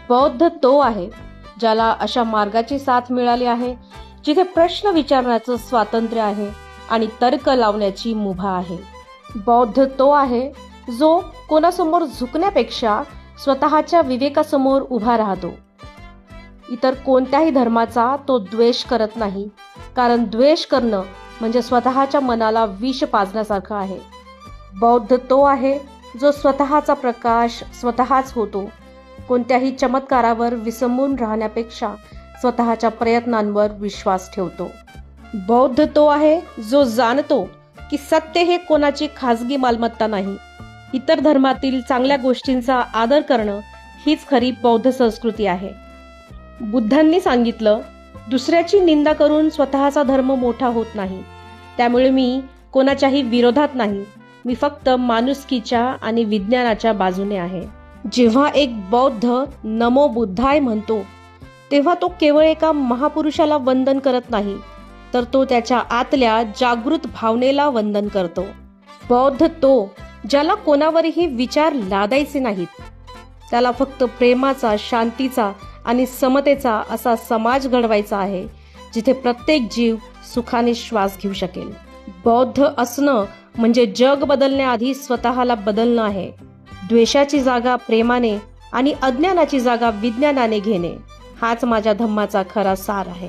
बौद्ध तो आहे ज्याला अशा मार्गाची साथ मिळाली आहे जिथे प्रश्न विचारण्याचं स्वातंत्र्य आहे आणि तर्क लावण्याची मुभा आहे. बौद्ध तो आहे जो कोणासमोर झुकण्यापेक्षा स्वतःच्या विवेकासमोर उभा राहतो. इतर कोणत्याही धर्माचा तो द्वेष करत नाही, कारण द्वेष करणं म्हणजे स्वतःच्या मनाला विष पाजण्यासारखं आहे. बौद्ध तो आहे जो स्वतःचा प्रकाश स्वतःच होतो, कोणत्याही चमत्कारावर विसंबून राहण्यापेक्षा स्वतःच्या प्रयत्नांवर विश्वास ठेवतो. बौद्ध तो आहे जो जाणतो की सत्य हे कोणाची खाजगी मालमत्ता नाही. इतर धर्मातील चांगल्या गोष्टींचा आदर करणं हीच खरी बौद्ध संस्कृती आहे. बुद्धांनी सांगितलं, दुसऱ्याची निंदा करून स्वतःचा धर्म मोठा होत नाही. त्यामुळे मी कोणाच्याही विरोधात नाही, मी फक्त माणुसकीच्या आणि विज्ञानाच्या बाजूने आहे. जेव्हा एक बौद्ध नमो बुद्धाय म्हणतो तेव्हा तो केवळ एका महापुरुषाला वंदन करत नाही, तर तो त्याच्या आतल्या जागृत भावनेला वंदन करतो. बौद्ध तो ज्याला कोणावरही विचार लादायचे नाहीत, त्याला फक्त प्रेमाचा, शांतीचा आणि समतेचा असा समाज घडवायचा आहे जिथे प्रत्येक जीव सुखाने श्वास घेऊ शकेल. बौद्ध असणं म्हणजे जग बदलण्याआधी स्वतःला बदलणं आहे. द्वेषाची जागा प्रेमाने आणि अज्ञानाची जागा विज्ञानाने घेणे हाच माझ्या धम्माचा खरा सार आहे.